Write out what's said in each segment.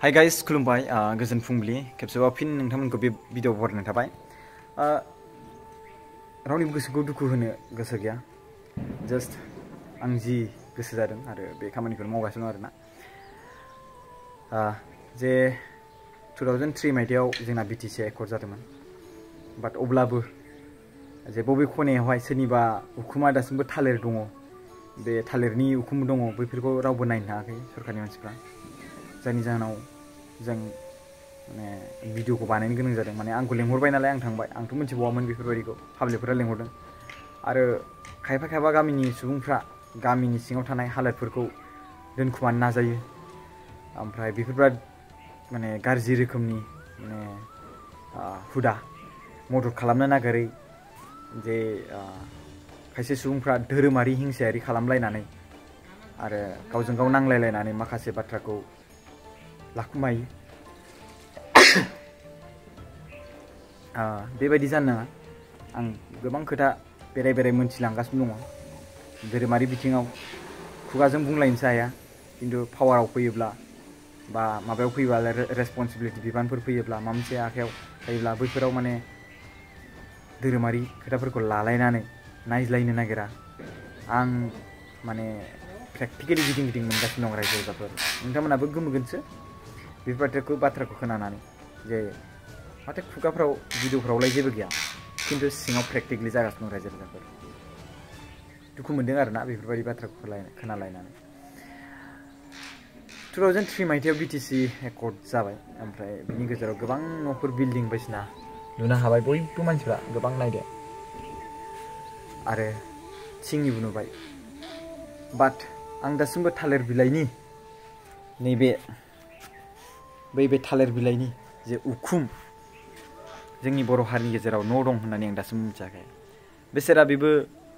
Hi guys खुलुमबाय गोजोन फुंबिलि खेबसेबाव फिन नोंथांमोनखौ बे भिडिअ बरायनाय थाबाय रावनिबो गोसोखौ दुखु होनो गोसो गैया जस्ट आं जि गोसो जादों आरो बे खामानिखौ मावगासिनो दं आरोना जे 2003 मायथाइयाव जोंना बिटिसि एकर्ड जादोंमोन बाट अब्लाबो जे बबे खनायावहाय सोरनिबा उखुमा दासिमबो थालिर दङ बे थालिरनि उखुम दङ बैफोरखौ रावबो नायनो हायाखै सरकारनि मानसिफ्रा जायनि जाहोनाव जों माने भिडिअखौ बानायनो गोनां जादों माने आंखौ लेंहरबाय नालाय आं थांबाय आंथ' मिथिबावामोन बेफोरबायदिखौ पाब्लिकफोरा लेंहरदों आरो खायफा गामिनि सुबुंफ्रा गामिनि सिङाव थानाय हालोदफोरखौ दोनखुमानो नाजायो ओमफ्राय बेफोरबाद माने गाज्रि रोखोमनि माने हुदा मदद खालामनो नागिरै जे खायसे सुबुंफ्रा धोरोमारि हिंसायारि खालामलायनानै आरो गावजों गाव नांलायलायनानै माखासे बाथ्राखौ लाखुमायो बेबायदि जानो नाङा आं गोबां खोथा बेराय मोनथिलांगासिनो दङ धोरोमारि बिथिङाव खुगाजों बुंलायनोसो हाया खिन्थु पावाराव फैयोब्ला बा माबायाव फैयोब्ला रेसपन्सिबिलिटि बिबानफोर फैयोब्ला माबा मोनसे आखायाव थायोब्ला बैफोराव माने धोरोमारि खोथाफोरखौ लालायनानै नायज्लायनो नागिरा आं माने प्रेक्टिकेलि गिदिं मोनगासिनो दं रायजो राजाफोर नोंथांमोनाबो गोमोगोनसो बेफोर बाथ्राखौ खोनानानै जे माथो खुगाफ्राव भिडिअफ्रावलाय जेबो गैया खिन्थु सिङाव प्रेक्टिकेलि जागासिनो दं रायजो राजाफोर दुखु मोनदों आरोना बेफोरबायदि बाथ्राखौ खोनालायनानै 2003 मायथाइयाव बिटिसि एकर्ड जाबाय ओमफ्राय बिनि गेजेराव गोबां न'फोर बिल्डिं बायदिसिना लुनो हाबाय बयबो मानसिफ्रा गोबां नायदो आरो थिंनिबो नुबाय बाट आं दासिमबो थालिर बिलाइनि नैबे बे थालिर बिलाइनि जे उखुम जोंनि बर' हारिनि गेजेराव न' दं होननानै आं दासिमबो मिथियाखै बेसेरा बेबो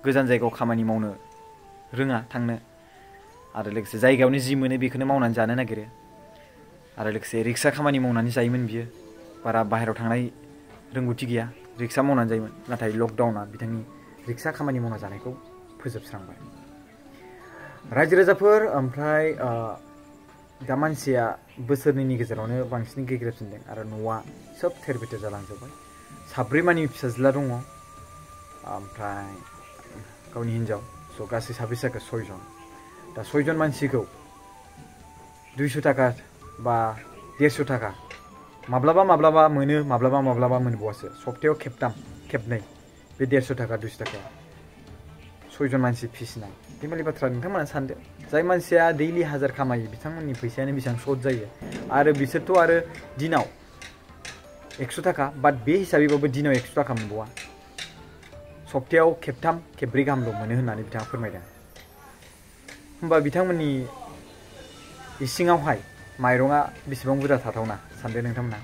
गोजान जायगायाव खामानि मावनो रोङा थांनो आरो लोगोसे जायगायावनो जि मोनो बेखौनो मावनानै जानो नागिरो आरो लोगोसे रिक्सा खामानि मावनानै जायोमोन बियो बारा बाहेरायाव थांनाय रोंगौथि गैया रिक्सा मावनानै जायोमोन नाथाय लकडाउना बिथांनि रिक्सा खामानि मावना जानायखौ फोजोबस्रांबाय रायजो राजाफोर ओमफ्राय दा मानसिया बोसोरनैनि गेजेरावनो बांसिन गेग्रेबसिनदों आरो न'आ सोब थेर बेथेर जालांजोब्बाय साब्रै मानि फिसाज्ला दङ ओमफ्राय गावनि हिन्जाव स' गासै साबेसे जाखो 6 जन दा 6 जन मानसिखौ 200 थाखा बा 150 थाखा माब्लाबा मोनो माब्लाबा मोनबावासो सप्तायाव खेबनै बे 150 थाखा 200 थाखा 6 जन मानसि फिसिनाय बेबायदि बाथ्रा नोंथांमोना सानदो जाय मानसिया दैलि 1000 खामायो बिथांमोननि फैसायानो बेसेबां सर्ट जायो आरो बिसोरथ' आरो दिनाव 100 थाखा बाट बे हिसाबैबाबो दिनाव 100 थाखा मोनबावा सप्तायाव खेबब्रै गाहामल' मोनो होननानै बिथाङा फोरमायदों होमबा बिथांमोननि इसिङावहाय माइरङा बेसेबां बुरजा थाथावना सानदो नोंथांमोना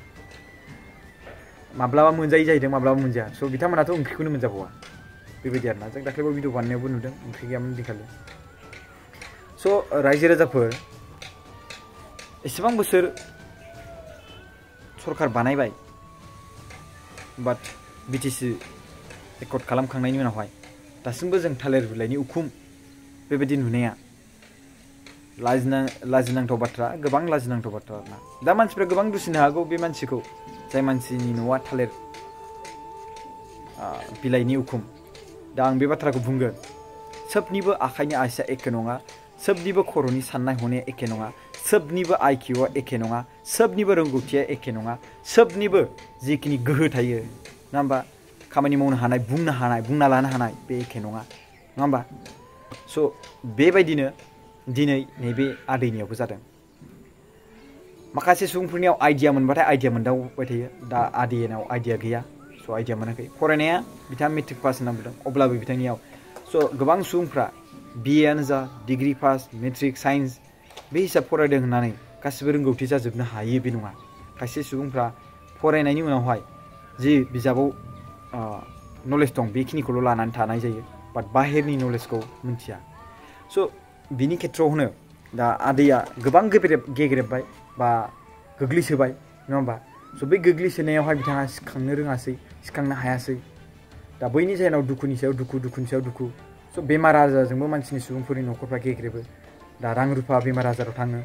माब्लाबा मोनजायै जाहैदों माब्लाबा मोनजाया स' बिथांमोनाथ' ओंख्रिखौनो मोनजाबावा बेबायदि आरोना जों दाख्लैबो भिडिअ बानायनायावबो नुदों ओंख्रि गैयामोन दिखालि स' रायजो राजाफोर एसेबां बोसोर सरकार बानायबाय बाट बिटिसि एकर्ड खालामखांनायनि उनावहाय दासिमबो जों थालिर बिलाइनि उखुम बेबायदि नुनाया लाजिनांथाव बाथ्रा गोबां लाजिनांथाव बाथ्रा आरोना दा मानसिफ्रा गोबां दुसिनो हागौ बे मानसिखौ जाय मानसिनि न'आ थालिर बिलाइनि उखुम दा आं बे बाथ्राखौ बुंगोन सोबनिबो आखाइनि आसिया एखे नङा सोबनिबो खर'नि साननाय हनाया एखे नङा सोबनिबो आइकिउआ एखे नङा सोबनिबो रोंगौथिया एखे नङा सोबनिबो जिखिनि गोहो थायो नङा होमबा खामानि मावनो हानाय बुंना लानो हानाय बे एखे नङा होमबा स' बेबायदिनो दिनै नैबे आदैनियावबो जादों माखासे सुबुंफोरनियाव आइडिया मोनबाथाय आइडिया मोनदावबाय थायो दा आदैनाव आइडिया गैया स' आइडिया मोनाखै फरायनाया बिथाङा मेट्रिक पास होनना बुंदों अब्लाबो बिथांनियाव स' गोबां सुबुंफ्रा बिएआनो जा डिग्री पास मेट्रिक साइन्स बे हिसाब फरायदों होननानै गासिबो रोंगौथि जाजोबनो हायो बे नङा खायसे सुबुंफ्रा फरायनायनि उनावहाय जि बिजाबाव नलेज दं बेखिनिखौल' लानानै थानाय जायो बाट बाहेरनि नलेजखौ मिथिया स' बिनि खेथ्रआवनो दा आदैया गोबां गेग्रेबबाय बा गोग्लैसोबाय नङा होमबा स' बे गोग्लैसोनायावहाय बिथाङा सिखांनो हायासै दा बैनि जाहोनाव दुखुनि सायाव दुखु स' बेमार आजारजोंबो मानसिनि सुबुंफोरनि न'खरफ्रा गेग्रेबो दा रां रुफा बेमार आजाराव थाङो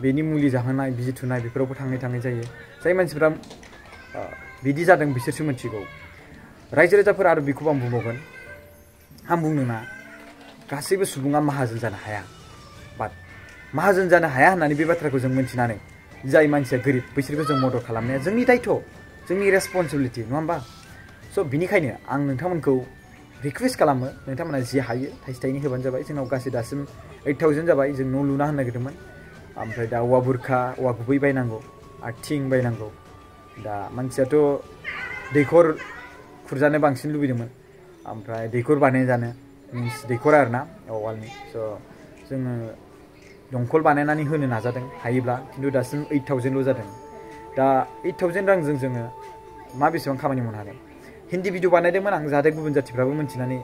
बेनि मुलि जाहोनाय बिजि थुनाय बेफोरावबो थाङै जायो। जाय मानसिफ्रा बिदि जादों बिसोरसो मिथिगौ। रायजो राजाफोर आरो बेखौबो आं बुंबावगोन, आं बुंनो ना गासैबो सुबुङा माहाजोन जानो हाया। बाट माहाजोन जानो हाया होननानै बे बाथ्राखौ जों मिन्थिनानै जाय मानसिया गोरिब बैसोरखौ जों मदद खालामनाया जोंनि दायथ', जोंनि रेसपन्सिबिलिटि नङा होमबा? स' बिनिखायनो आं नोंथांमोनखौ रिकुवेस्ट खालामो, नोंथांमोना जि हायो थाइसे थाइनै होबानो जाबाय। जोंनाव गासै दासिम 8,000 जाबाय। जों न' लुना होनो नागिरदोंमोन, ओमफ्राय दा औवा बुरखा औवा गुबै बायनांगौ आरो थिं बायनांगौ। दा मानसियाथ' दैखर खुरजानो बांसिन लुबैदोंमोन, ओमफ्राय दैखर बानायजानो मिन्स दैखर आरोना वालनि। स' जोङो दंखल बानायनानै होनो नाजादों हायोब्ला, खिन्थु दासिम 8,000ल' जादों। दा 8,000 रांजों जोङो मा बेसेबां खामानि मावनो हागोन? हिन्दी भिडिअ बानायदोंमोन आं, जाहाथे गुबुन जाथिफ्राबो मिन्थिनानै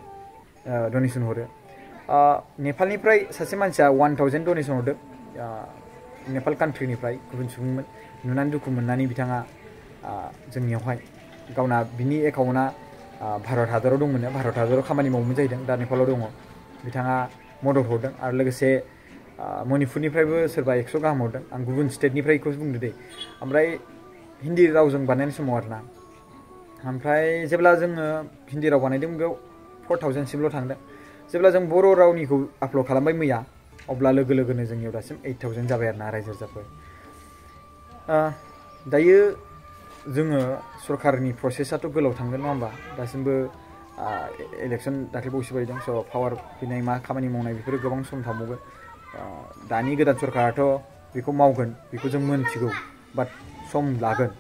डनेसन हरो। नेपालनिफ्राय सासे मानसिया 1,000 डनेसन हरदों। नेपाल कान्ट्रिनिफ्राय गुबुन सुबुंमोन, नुनानै दुखु मोननानै बिथाङा जोंनियावहाय गावना बिनि एकाउन्टआ भारत हादराव दंमोन, भारत हादराव खामानि मावोमोन जाहैदों, दा नेपालाव दङ। बिथाङा मदद हरदों आरो लोगोसे मणिपुरनिफ्रायबो सोरबा 100 गाहाम हरदों। आं गुबुन स्टेटनिफ्रायखौ बुंदो दे। ओमफ्राय हिन्दी रावजों बानायनाय समाव आरोना, ओमफ्राय जेब्ला जोङो हिन्दी राव बानायदों बेयाव 4,000सिमल' थांदों। जेब्ला जों बर' रावनिखौ आपल'ड खालामबाय मैया, अब्ला लोगो लोगोनो जोंनियाव दासिम 8,000 जाबाय आरोना रायजो राजाफोर। दायो जोङो सरकारनि प्रसेसआथ' गोलाव थांगोन नङा होमबा? दासिमबो इलेक्सन दाख्लैबावैसो बायदों। स' पावार फैनाय मा खामानि मावनाय बेफोरो गोबां सम थांबावगोन। दानि गोदान सरकाराथ' बेखौ मावगोन बेखौ जों मोनथिगौ, बाट सम लागोन।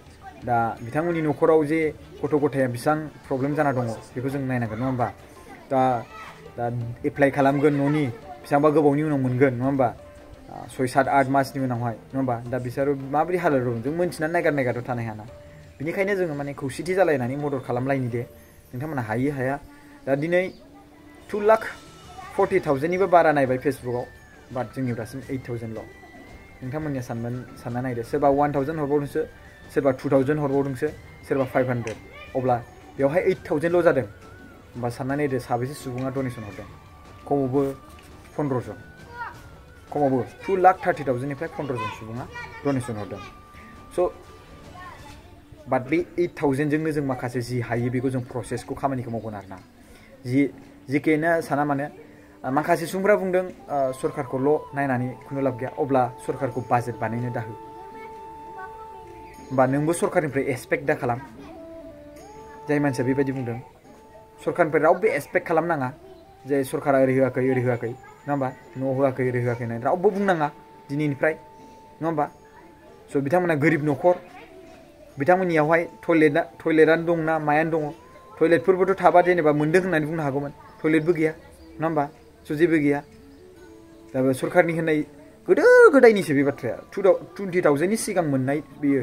दा बिथांमोननि न'खराव जे गथ' गथाया बेसेबां प्रब्लेम जाना दङ बेखौ जों नायनांगोन नङा होमबा? दा एप्लाइ खालामगोन न'नि, बेसेबांबा गोबावनि उनाव मोनगोन नङा होमबा? 6, 7, 8 मासनि उनावहाय नङा होमबा? दा बिसोरो माबोरै हालोद दं जों मोनथिनानै नायगारथ' थानो हायाना। बिनिखायनो जोङो माने खौसेथि जालायनानै मदद खालामलायनि दे। नोंथांमोना हायो हाया। दा दिनै 2,40,000निबो बारा नायबाय फेसबुकाव, बाट जोंनियाव दासिम 8,000ल'। नोंथांमोननिया सानना नायदो, सोरबा 1,000 हरबावदोंसो, सोरबा 2,000 हरबावदोंसो, सोरबा 500। अब्ला बेवहाय 8,000ल' जादों। होमबा साननानै नायदो साबेसे सुबुङा डनेसन हरदों? खमावबो 15 जन, खमावबो 2,30,000निफ्राय 15 जन सुबुङा डनेसन हरदों। स' बाट बे 8,000जोंनो जों माखासे जि हायो बेखौ जों प्रसेसखौ खामानिखौ मावगोन आरोना। जिखियानो साना मानो, माखासे सुबुंफ्रा बुंदों सरकारखौल' नायनानै खुनु लाब गैया। अब्ला सरकारखौ बाजेट बानायनो दाहो। होमबा नोंबो सरकारनिफ्राय एक्सपेक्ट दा खालाम। जाय मानसिया बेबायदि बुंदों, सरकारनिफ्राय रावबो एक्सपेक्ट खालामनाङा जे सरकारा ओरै होआखै नङा होमबा? न' होआखै ओरै होआखै होननानै रावबो बुंनाङा दिनैनिफ्राय नङा होमबा? स' बिथांमोना गोरिब न'खर, बिथांमोननियावहाय टयलेटआनो दंना मायानो दङ? टयलेटफोरबोथ' थाबा जेनेबा मोन्दों होननानै बुंनो हागौमोन, टयलेटबो गैया नङा होमबा? स' जेबो गैया। दा सरकारनि होननाय गोदो गोदायनिसो बे बाथ्राया, 20,000नि सिगां मोननाय बेयो।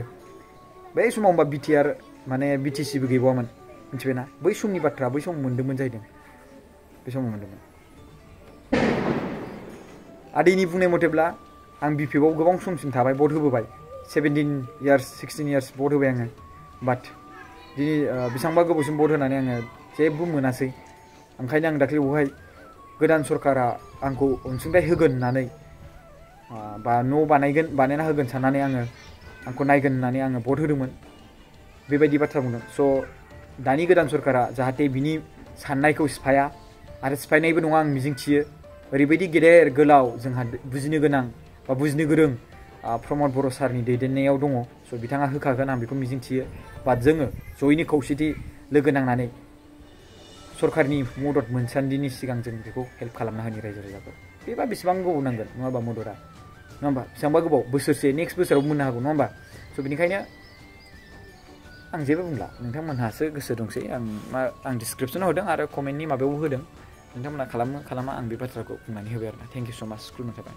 बै समाव होमबा बिटिआर माने बिटिसिबो गैबावामोन, मिथिबायना? बै समनि बाथ्रा, बै समाव मोन्दोंमोन जाहैदों, बै समाव मोन्दोंमोन। आदैनि बुंनाय मथेब्ला आं बिपिएफआव गोबां समसिम थाबाय, भट होबोबाय। 17 इयार्स 16 इयार्स भट होबाय आङो। बाट दिनै बेसेबांबा गोबावसिम भट होनानै आङो जेबो मोनासै। ओंखायनो आं दाख्लै बेवहाय गोदान सरकारा आंखौ अनसुंथाइ होगोन होननानै बा न' बानायना होगोन साननानै आंखौ नायगोन होननानै आङो भट होदोंमोन। बेबायदि बाथ्रा बुंदों। स' दानि गोदान सरकारा जाहाथे बिनि साननायखौ सिफाया, आरो सिफायनायबो नङा आं मिजिंथियो। ओरैबायदि गेदेर गोलाव जोंहा बुजिनो गोनां बा बुजिनो गोरों प्रमद बर' सारनि दैदेननायाव दङ। स' बिथाङा होखागोन आं बेखौ मिजिंथियो। बाट जोङो जयैनो खौसेथि लोगो नांनानै सरकारनि मदद मोनसान्दिनि सिगां जों बेखौ हेल्प खालामना होनि रायजो राजाफोर। बेबा बेसेबां गोबाव नांगोन नङा होमबा मददआ, नङा होमबा? बेसेबांबा गोबाव, बोसोरसे नेक्स्ट बोसोराव मोननो हागौ नङा होमबा? स' बेनिखायनो आं जेबो बुंला, नोंथांमोनहासो गोसो दंसै। आं डिसक्रिपसनाव होदों आरो कमेन्टनि माबायावबो होदों। नोंथांमोना खालामा आं बे बाथ्राखौ बुंनानै होबाय आरोना। थेंक इउ स' माच, खुलुमनाय थाबाय।